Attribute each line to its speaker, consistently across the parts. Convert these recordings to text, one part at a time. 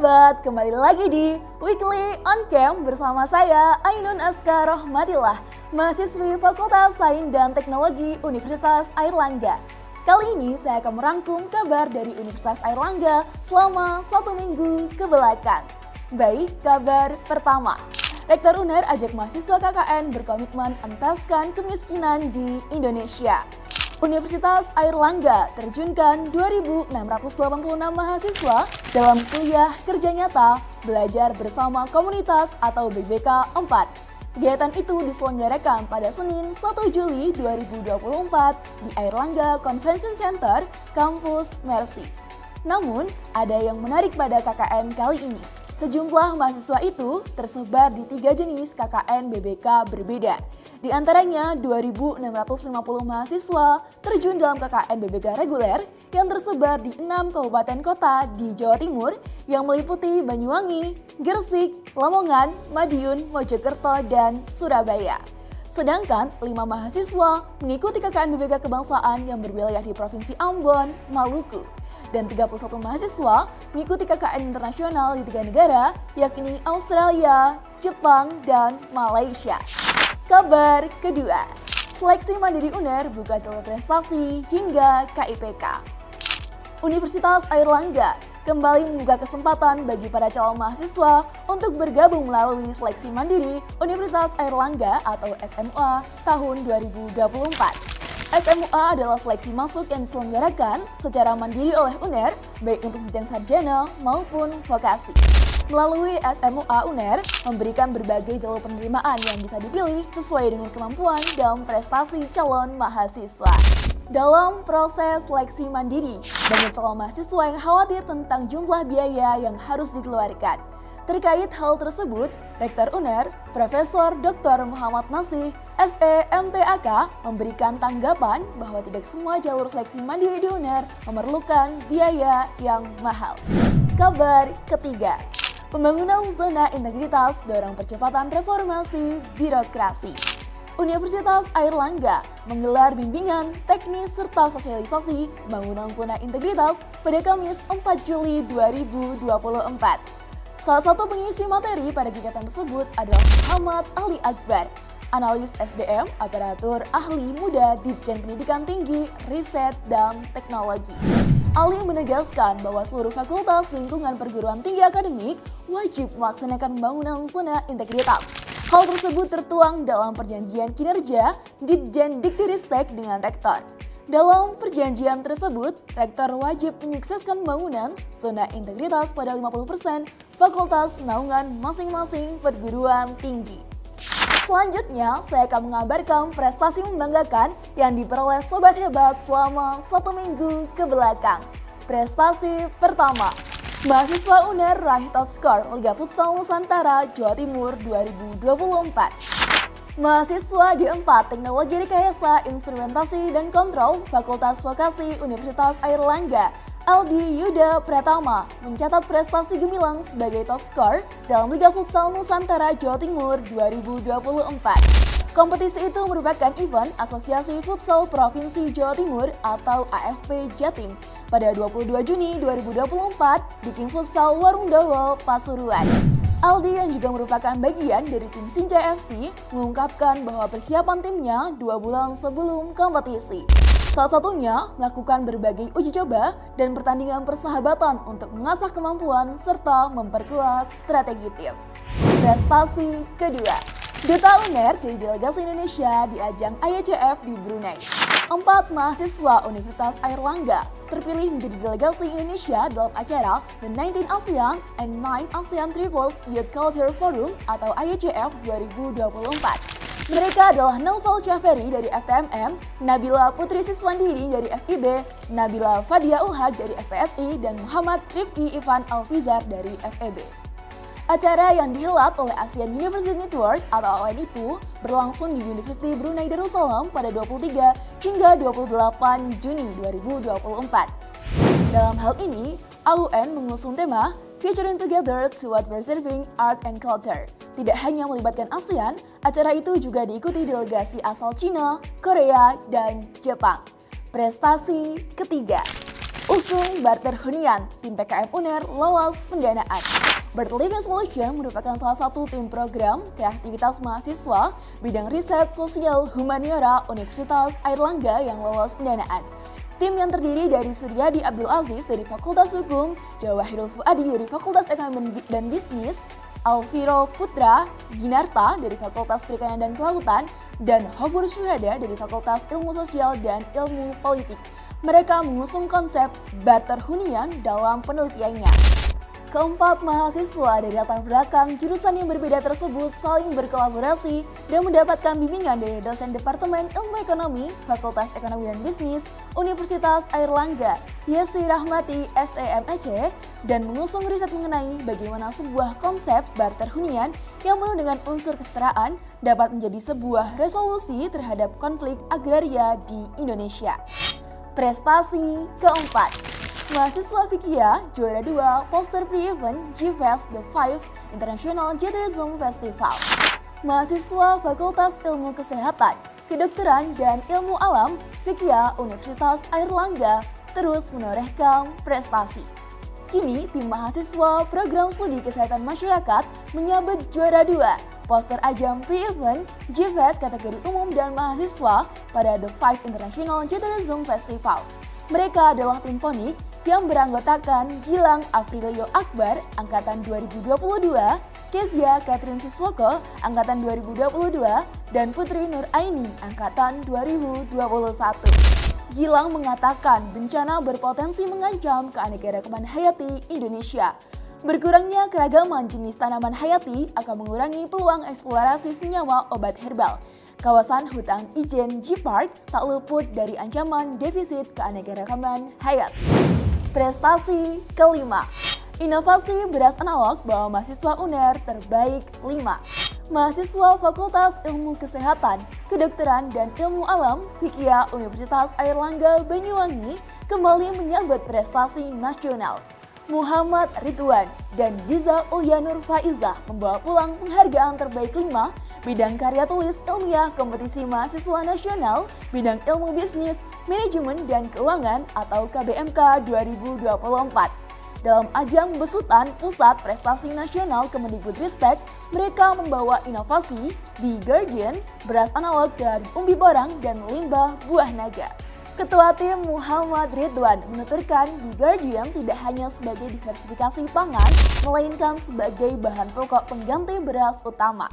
Speaker 1: sahabat, kembali lagi di Weekly On Cam bersama saya Ainun Aska Rohmatillah, mahasiswi Fakultas Sains dan Teknologi Universitas Airlangga. Kali ini saya akan merangkum kabar dari Universitas Airlangga selama 1 minggu ke belakang. Baik, kabar pertama. Rektor UNER ajak mahasiswa KKN berkomitmen entaskan kemiskinan di Indonesia. Universitas Airlangga terjunkan 2.686 mahasiswa dalam kuliah kerja nyata belajar bersama komunitas atau BBK 4. Kegiatan itu diselenggarakan pada Senin 1 Juli 2024 di Airlangga Convention Center, Kampus Mercy. Namun, ada yang menarik pada KKN kali ini. Sejumlah mahasiswa itu tersebar di 3 jenis KKN BBK berbeda. Di antaranya 2.650 mahasiswa terjun dalam KKN BBK reguler yang tersebar di 6 kabupaten kota di Jawa Timur yang meliputi Banyuwangi, Gresik, Lamongan, Madiun, Mojokerto, dan Surabaya. Sedangkan 5 mahasiswa mengikuti KKN BBK kebangsaan yang berwilayah di Provinsi Ambon, Maluku. Dan 31 mahasiswa mengikuti KKN internasional di 3 negara, yakni Australia, Jepang, dan Malaysia. Kabar kedua, seleksi mandiri UNER buka jalur prestasi hingga KIPK. Universitas Airlangga kembali membuka kesempatan bagi para calon mahasiswa untuk bergabung melalui seleksi mandiri Universitas Airlangga atau SMUA tahun 2024. SMUA adalah seleksi masuk yang diselenggarakan secara mandiri oleh UNER, baik untuk jenjang sarjana maupun vokasi. Melalui SMUA, UNER memberikan berbagai jalur penerimaan yang bisa dipilih sesuai dengan kemampuan dan prestasi calon mahasiswa. Dalam proses seleksi mandiri, banyak calon mahasiswa yang khawatir tentang jumlah biaya yang harus dikeluarkan. Terkait hal tersebut, Rektor UNER, Profesor Dr. Muhammad Nasih, SEMTAK, memberikan tanggapan bahwa tidak semua jalur seleksi mandiri di UNER memerlukan biaya yang mahal. Kabar ketiga, pembangunan zona integritas dorong percepatan reformasi birokrasi. Universitas Airlangga menggelar bimbingan, teknis, serta sosialisasi pembangunan zona integritas pada Kamis 4 Juli 2024. Salah satu pengisi materi pada kegiatan tersebut adalah Muhammad Ali Akbar, analis SDM, aparatur ahli muda Ditjen Pendidikan Tinggi, Riset, dan Teknologi. Ali menegaskan bahwa seluruh fakultas lingkungan perguruan tinggi akademik wajib melaksanakan pembangunan zona integritas. Hal tersebut tertuang dalam perjanjian kinerja Ditjen Diktiristek dengan Rektor. Dalam perjanjian tersebut, Rektor wajib menyukseskan pembangunan zona integritas pada 50% fakultas naungan masing-masing perguruan tinggi. Selanjutnya, saya akan mengabarkan prestasi membanggakan yang diperoleh Sobat Hebat selama 1 minggu ke belakang. Prestasi pertama, mahasiswa UNER raih top skor Liga Futsal Nusantara Jawa Timur 2024. Mahasiswa D4 Teknologi Rekayasa Instrumentasi dan Kontrol Fakultas Vokasi Universitas Airlangga, Aldi Yuda Pratama, mencatat prestasi gemilang sebagai top skor dalam Liga Futsal Nusantara Jawa Timur 2024. Kompetisi itu merupakan event Asosiasi Futsal Provinsi Jawa Timur atau AFP Jatim pada 22 Juni 2024 di King Futsal Warung Dawa, Pasuruan. Aldi yang juga merupakan bagian dari tim Sinjai FC mengungkapkan bahwa persiapan timnya 2 bulan sebelum kompetisi. Salah satunya melakukan berbagai uji coba dan pertandingan persahabatan untuk mengasah kemampuan serta memperkuat strategi tim. Prestasi kedua, Duta UNER jadi delegasi Indonesia di ajang IACF di Brunei. 4 mahasiswa Universitas Airlangga terpilih menjadi delegasi Indonesia dalam acara The 19 ASEAN and 9 ASEAN Triples Youth Culture Forum atau IACF 2024. Mereka adalah Naufal Syaferi dari FTMM, Nabila Putri Siswandiri dari FIB, Nabila Fadia Ulhaq dari FPSI, dan Muhammad Rifki Ivan Alfizar dari FEB. Acara yang dihelat oleh Asian University Network atau AUN itu berlangsung di University Brunei Darussalam pada 23 hingga 28 Juni 2024. Dalam hal ini, AUN mengusung tema Futuring Together Toward Preserving Art and Culture. Tidak hanya melibatkan ASEAN, acara itu juga diikuti delegasi asal Cina, Korea, dan Jepang. Prestasi ketiga, Usung barter hunian, tim PKM UNER lolos pendanaan. Barter Living Solution merupakan salah satu tim program kreativitas mahasiswa bidang riset sosial humaniora Universitas Airlangga yang lolos pendanaan. Tim yang terdiri dari Suryadi Abdul Aziz dari Fakultas Hukum, Jawahirul Fuadi dari Fakultas Ekonomi dan Bisnis, Alviro Putra Ginarta dari Fakultas Perikanan dan Kelautan, dan Hafur Syuhada dari Fakultas Ilmu Sosial dan Ilmu Politik. Mereka mengusung konsep barter hunian dalam penelitiannya. Keempat mahasiswa dari latar belakang jurusan yang berbeda tersebut saling berkolaborasi dan mendapatkan bimbingan dari dosen Departemen Ilmu Ekonomi, Fakultas Ekonomi dan Bisnis, Universitas Airlangga, Yesi Rahmati, SEMEC, dan mengusung riset mengenai bagaimana sebuah konsep barter hunian yang penuh dengan unsur kesetaraan dapat menjadi sebuah resolusi terhadap konflik agraria di Indonesia. Prestasi keempat. Mahasiswa Fikia juara 2 poster pre-event GFest The 5 International Journalism Festival. Mahasiswa Fakultas Ilmu Kesehatan, Kedokteran dan Ilmu Alam Fikia Universitas Airlangga terus menorehkan prestasi. Kini tim mahasiswa Program Studi Kesehatan Masyarakat menyabet juara 2 poster ajang pre-event GFest kategori umum dan mahasiswa pada The 5 International Journalism Festival. Mereka adalah tim Ponik yang beranggotakan Gilang Afrilio Akbar, Angkatan 2022, Kezia Catherine Siswoko, Angkatan 2022, dan Putri Nur Aini, Angkatan 2021. Gilang mengatakan bencana berpotensi mengancam keanekaragaman hayati Indonesia. Berkurangnya keragaman jenis tanaman hayati akan mengurangi peluang eksplorasi senyawa obat herbal. Kawasan hutan ijen G-Park tak luput dari ancaman defisit keanekaragaman hayati. Prestasi kelima. Inovasi beras analog bawa mahasiswa UNER terbaik 5. Mahasiswa Fakultas Ilmu Kesehatan, Kedokteran dan Ilmu Alam Fikia Universitas Airlangga Banyuwangi kembali menyambut prestasi nasional. Muhammad Ridwan dan Diza Ulyanur Faizah membawa pulang penghargaan terbaik 5 bidang karya tulis ilmiah kompetisi mahasiswa nasional bidang ilmu bisnis, manajemen dan keuangan atau KBMK 2024. Dalam ajang besutan Pusat Prestasi Nasional Kemendikbudristek, mereka membawa inovasi The Guardian, beras analog dari umbi borang dan limbah buah naga. Ketua tim Muhammad Ridwan menuturkan The Guardian tidak hanya sebagai diversifikasi pangan, melainkan sebagai bahan pokok pengganti beras utama.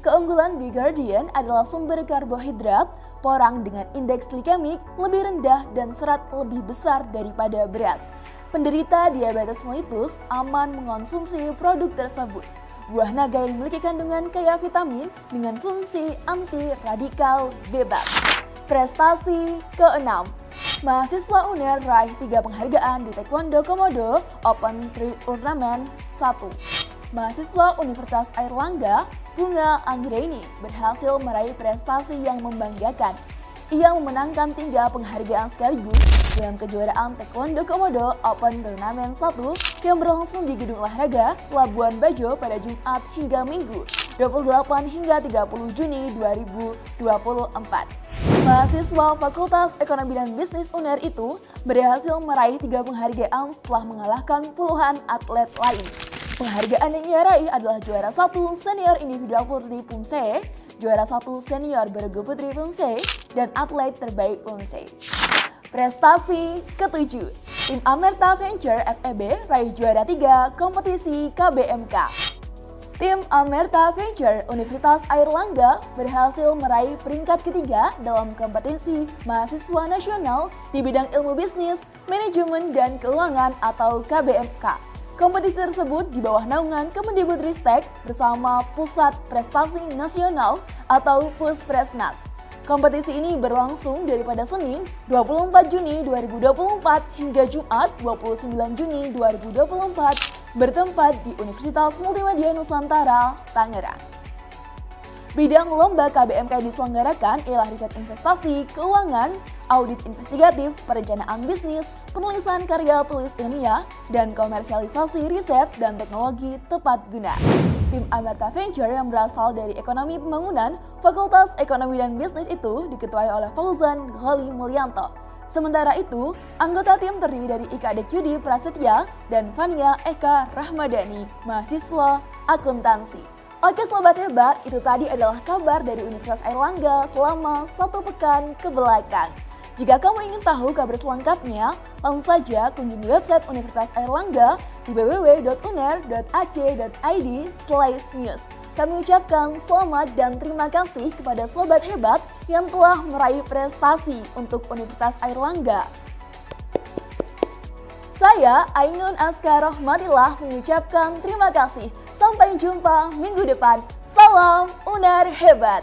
Speaker 1: Keunggulan The Guardian adalah sumber karbohidrat, porang dengan indeks glikemik lebih rendah dan serat lebih besar daripada beras. Penderita diabetes mellitus aman mengonsumsi produk tersebut. Buah naga yang memiliki kandungan kaya vitamin dengan fungsi anti-radikal bebas. Prestasi ke-6. Mahasiswa UNER raih 3 penghargaan di Taekwondo Komodo Open Tournament 1. Mahasiswa Universitas Airlangga, Bunga Anggraini, berhasil meraih prestasi yang membanggakan. Ia memenangkan 3 penghargaan sekaligus dalam kejuaraan Taekwondo Komodo Open Tournament 1 yang berlangsung di Gedung Olahraga Labuan Bajo pada Jumat hingga Minggu, 28 hingga 30 Juni 2024. Mahasiswa Fakultas Ekonomi dan Bisnis UNER itu berhasil meraih 3 penghargaan setelah mengalahkan puluhan atlet lain. Penghargaan yang ia raih adalah juara 1 senior individual putri PUMSE, juara 1 senior bergu putri PUMSE, dan atlet terbaik PUMSE. Prestasi ke-7. Tim Amerta Venture FEB raih juara 3 kompetisi KBMK. Tim Amerta Venture Universitas Airlangga berhasil meraih peringkat ketiga dalam kompetisi mahasiswa nasional di bidang ilmu bisnis, manajemen, dan keuangan atau KBMK. Kompetisi tersebut di bawah naungan Kemendikbudristek bersama Pusat Prestasi Nasional atau Puspresnas. Kompetisi ini berlangsung daripada Senin 24 Juni 2024 hingga Jumat 29 Juni 2024 bertempat di Universitas Multimedia Nusantara, Tangerang. Bidang lomba KBMK yang diselenggarakan ialah riset investasi, keuangan, audit investigatif, perencanaan bisnis, penulisan karya tulis ilmiah, dan komersialisasi riset dan teknologi tepat guna. Tim Amerta Venture yang berasal dari Ekonomi Pembangunan, Fakultas Ekonomi dan Bisnis itu diketuai oleh Fauzan Ghali Mulyanto. Sementara itu, anggota tim terdiri dari Ika Dekyudi Prasetya dan Fania Eka Rahmadani, mahasiswa akuntansi. Oke sobat hebat, itu tadi adalah kabar dari Universitas Airlangga selama 1 pekan ke belakang. Jika kamu ingin tahu kabar selengkapnya, langsung saja kunjungi website Universitas Airlangga di www.uner.ac.id/news. Kami ucapkan selamat dan terima kasih kepada sobat hebat yang telah meraih prestasi untuk Universitas Airlangga. Saya Ainun Askarohmatillah mengucapkan terima kasih. Sampai jumpa minggu depan. Salam Uner hebat.